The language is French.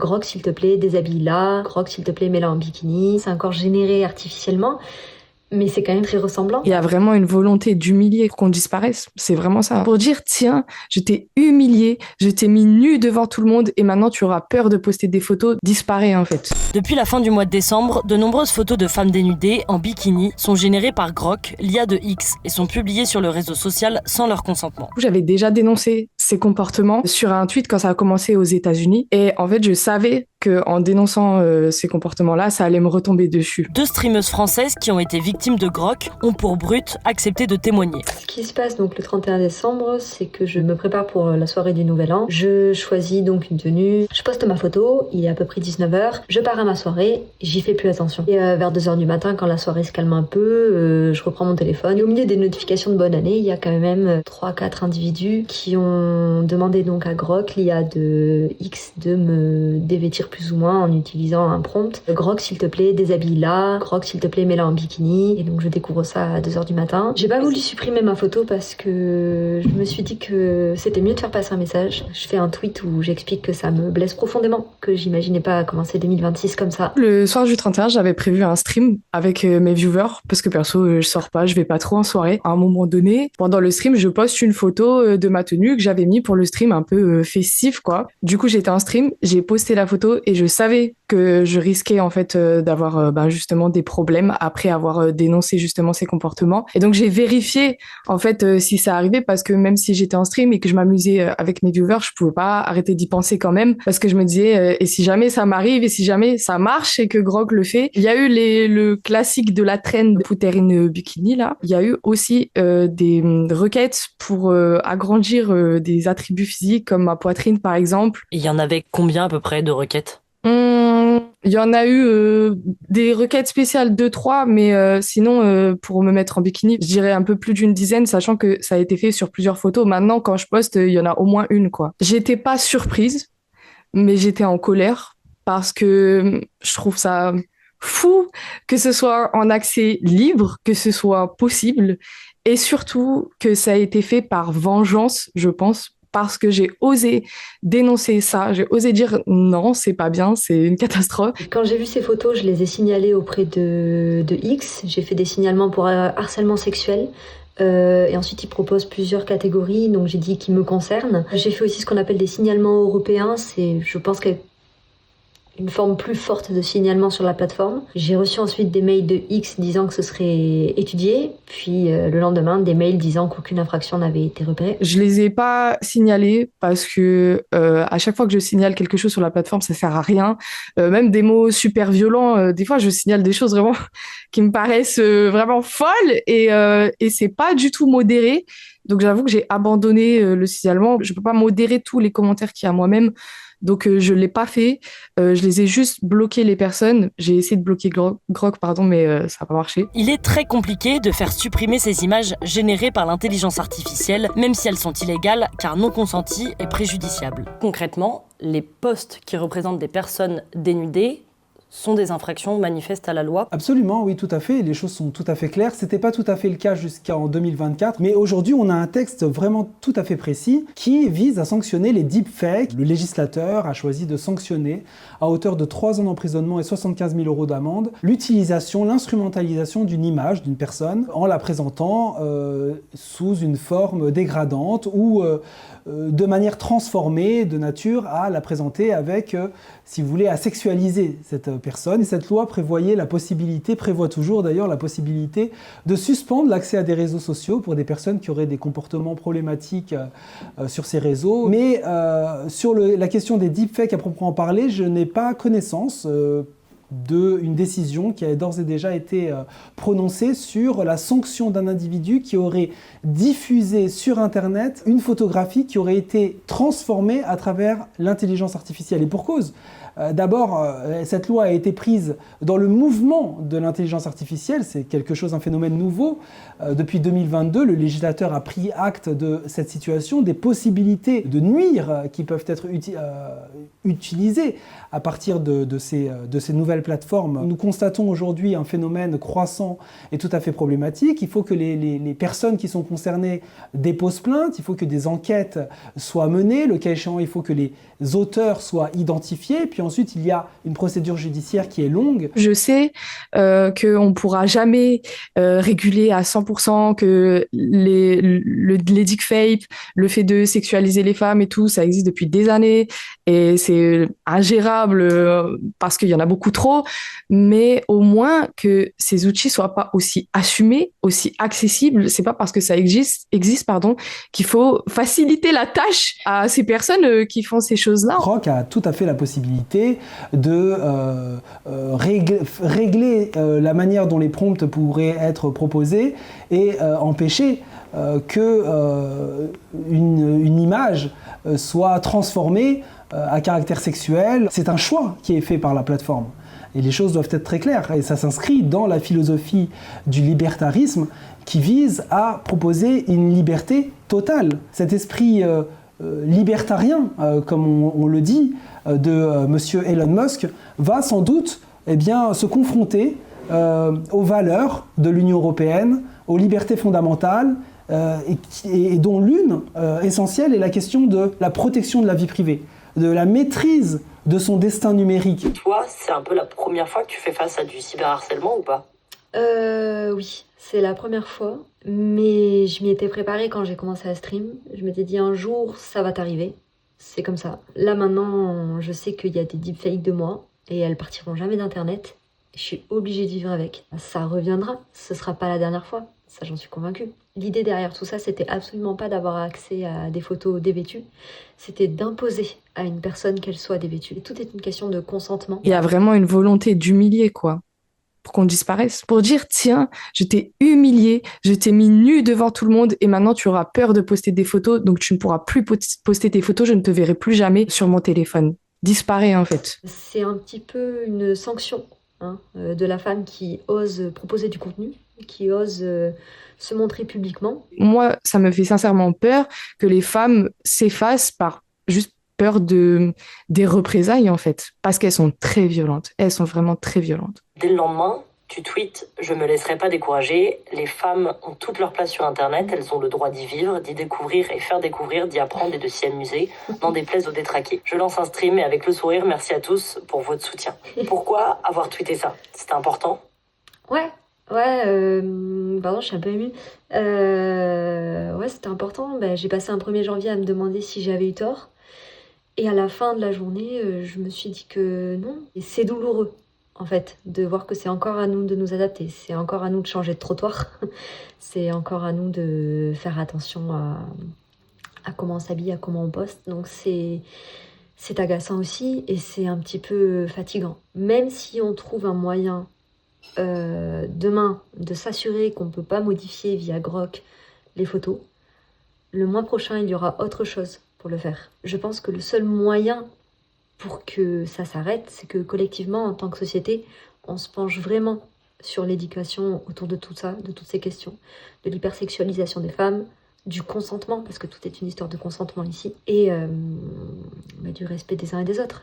Grok, s'il te plaît, déshabille-la. Grok, s'il te plaît, mets-la en bikini. C'est encore généré artificiellement, mais c'est quand même très ressemblant. Il y a vraiment une volonté d'humilier pour qu'on disparaisse. C'est vraiment ça. Pour dire, tiens, je t'ai humilié, je t'ai mis nu devant tout le monde et maintenant tu auras peur de poster des photos, disparaît en fait. Depuis la fin du mois de décembre, de nombreuses photos de femmes dénudées en bikini sont générées par Grok, l'IA de X, et sont publiées sur le réseau social sans leur consentement. J'avais déjà dénoncé ces comportements sur un tweet quand ça a commencé aux États-Unis et en fait, je savais qu'en dénonçant ces comportements-là, ça allait me retomber dessus. 2 streameuses françaises qui ont été victimes de Grok ont pour brut accepté de témoigner. Ce qui se passe donc le 31 décembre, c'est que je me prépare pour la soirée du Nouvel An. Je choisis donc une tenue, je poste ma photo, il est à peu près 19h, je pars à ma soirée, j'y fais plus attention. Et vers 2h du matin, quand la soirée se calme un peu, je reprends mon téléphone. Et au milieu des notifications de bonne année, il y a quand même 3-4 individus qui ont demandé donc à Grok, l'IA de X, de me dévêtir plus ou moins en utilisant un prompt. Grok, s'il te plaît, déshabille-la. Grok, s'il te plaît, mets-la en bikini. Et donc je découvre ça à 2h du matin. J'ai pas voulu supprimer ma photo parce que je me suis dit que c'était mieux de faire passer un message. Je fais un tweet où j'explique que ça me blesse profondément, que j'imaginais pas commencer 2026 comme ça. Le soir du 31, j'avais prévu un stream avec mes viewers parce que perso, je sors pas, je vais pas trop en soirée. À un moment donné, pendant le stream, je poste une photo de ma tenue que j'avais mis pour le stream un peu festif, quoi. Du coup, j'étais en stream, j'ai posté la photo et je savais que je risquais en fait d'avoir justement des problèmes après avoir dénoncé justement ces comportements. Et donc j'ai vérifié en fait si ça arrivait parce que même si j'étais en stream et que je m'amusais avec mes viewers, je pouvais pas arrêter d'y penser quand même parce que je me disais et si jamais ça m'arrive et si jamais ça marche et que Grok le fait. Il y a eu le classique de la trend Pouterine Bikini là. Il y a eu aussi des requêtes pour agrandir des attributs physiques comme ma poitrine par exemple. Et il y en avait combien à peu près de requêtes ? Il y en a eu des requêtes spéciales 2-3, mais sinon, pour me mettre en bikini, je dirais un peu plus d'une dizaine, sachant que ça a été fait sur plusieurs photos. Maintenant, quand je poste, il y en a au moins une, quoi. J'étais pas surprise, mais j'étais en colère parce que je trouve ça fou que ce soit en accès libre, que ce soit possible, et surtout que ça a été fait par vengeance, je pense, parce que j'ai osé dénoncer ça, j'ai osé dire non, c'est pas bien, c'est une catastrophe. Quand j'ai vu ces photos, je les ai signalées auprès de X. J'ai fait des signalements pour harcèlement sexuel. Et ensuite, il propose plusieurs catégories, donc j'ai dit qui me concernent. J'ai fait aussi ce qu'on appelle des signalements européens. C'est, je pense, une forme plus forte de signalement sur la plateforme. J'ai reçu ensuite des mails de X disant que ce serait étudié, puis le lendemain, des mails disant qu'aucune infraction n'avait été repérée. Je les ai pas signalés parce que à chaque fois que je signale quelque chose sur la plateforme, ça sert à rien. Même des mots super violents, des fois je signale des choses vraiment qui me paraissent vraiment folles et c'est pas du tout modéré. Donc j'avoue que j'ai abandonné le signalement. Je peux pas modérer tous les commentaires qu'il y a moi-même. Donc je l'ai pas fait. Je les ai juste bloqué les personnes. J'ai essayé de bloquer Grok, mais ça n'a pas marché. Il est très compliqué de faire supprimer ces images générées par l'intelligence artificielle, même si elles sont illégales, car non consenties et préjudiciables. Concrètement, les posts qui représentent des personnes dénudées sont des infractions manifestes à la loi. Absolument, oui, tout à fait. Les choses sont tout à fait claires. C'était pas tout à fait le cas jusqu'en 2024, mais aujourd'hui, on a un texte vraiment tout à fait précis qui vise à sanctionner les deepfakes. Le législateur a choisi de sanctionner à hauteur de 3 ans d'emprisonnement et 75 000 € d'amende l'utilisation, l'instrumentalisation d'une image d'une personne en la présentant sous une forme dégradante ou de manière transformée de nature à la présenter avec, si vous voulez, à sexualiser cette personne. Et cette loi prévoit toujours d'ailleurs la possibilité de suspendre l'accès à des réseaux sociaux pour des personnes qui auraient des comportements problématiques sur ces réseaux. Mais sur la question des deepfakes à proprement parler, je n'ai pas connaissance d'une décision qui a d'ores et déjà été prononcée sur la sanction d'un individu qui aurait diffusé sur Internet une photographie qui aurait été transformée à travers l'intelligence artificielle. Et pour cause. D'abord, cette loi a été prise dans le mouvement de l'intelligence artificielle, c'est un phénomène nouveau. Depuis 2022, le législateur a pris acte de cette situation, des possibilités de nuire qui peuvent être utilisées à partir de ces nouvelles plateformes. Nous constatons aujourd'hui un phénomène croissant et tout à fait problématique. Il faut que les personnes qui sont concernées déposent plainte, il faut que des enquêtes soient menées, le cas échéant, il faut que les auteurs soient identifiés, puis ensuite il y a une procédure judiciaire qui est longue. Je sais qu'on ne pourra jamais réguler à 100% que les deepfakes, le fait de sexualiser les femmes et tout, ça existe depuis des années et c'est ingérable parce qu'il y en a beaucoup trop, mais au moins que ces outils soient pas aussi assumés, aussi accessibles. C'est pas parce que ça existe qu'il faut faciliter la tâche à ces personnes qui font ces choses-là. Croc a tout à fait la possibilité de régler la manière dont les prompts pourraient être proposés et empêcher qu'une image soit transformée à caractère sexuel. C'est un choix qui est fait par la plateforme. Et les choses doivent être très claires. Et ça s'inscrit dans la philosophie du libertarisme qui vise à proposer une liberté totale. Cet esprit libertarien, comme on le dit, de monsieur Elon Musk, va sans doute se confronter aux valeurs de l'Union européenne, aux libertés fondamentales, et dont l'une essentielle est la question de la protection de la vie privée, de la maîtrise de son destin numérique. Toi, c'est un peu la première fois que tu fais face à du cyberharcèlement ou pas ? Oui, c'est la première fois, mais je m'y étais préparée quand j'ai commencé à stream. Je m'étais dit un jour, ça va t'arriver. C'est comme ça. Là maintenant, je sais qu'il y a des deepfakes de moi et elles partiront jamais d'internet. Je suis obligée de vivre avec. Ça reviendra, ce sera pas la dernière fois. Ça, j'en suis convaincue. L'idée derrière tout ça, c'était absolument pas d'avoir accès à des photos dévêtues. C'était d'imposer à une personne qu'elle soit dévêtue. Et tout est une question de consentement. Il y a vraiment une volonté d'humilier, quoi, pour qu'on disparaisse. Pour dire, tiens, je t'ai humilié, je t'ai mis nu devant tout le monde et maintenant tu auras peur de poster des photos, donc tu ne pourras plus poster tes photos, je ne te verrai plus jamais sur mon téléphone. Disparaît, en fait. C'est un petit peu une sanction de la femme qui ose proposer du contenu, qui ose se montrer publiquement. Moi, ça me fait sincèrement peur que les femmes s'effacent par juste peur des représailles, en fait, parce qu'elles sont très violentes. Elles sont vraiment très violentes. Dès le lendemain, tu tweets « Je me laisserai pas décourager. Les femmes ont toute leur place sur Internet. Elles ont le droit d'y vivre, d'y découvrir et faire découvrir, d'y apprendre et de s'y amuser. N'en déplaise aux détraqués. Je lance un stream et avec le sourire, merci à tous pour votre soutien. » Pourquoi avoir tweeté ça ? C'était important ? Ouais, pardon, je suis un peu émue. Ouais, c'était important. J'ai passé un 1er janvier à me demander si j'avais eu tort. Et à la fin de la journée, je me suis dit que non. Et c'est douloureux, en fait, de voir que c'est encore à nous de nous adapter. C'est encore à nous de changer de trottoir. C'est encore à nous de faire attention à comment on s'habille, à comment on poste. Donc c'est agaçant aussi et c'est un petit peu fatigant. Même si on trouve un moyen demain de s'assurer qu'on ne peut pas modifier via Grok les photos, le mois prochain, il y aura autre chose pour le faire. Je pense que le seul moyen pour que ça s'arrête, c'est que collectivement, en tant que société, on se penche vraiment sur l'éducation autour de tout ça, de toutes ces questions, de l'hypersexualisation des femmes, du consentement, parce que tout est une histoire de consentement ici, et du respect des uns et des autres.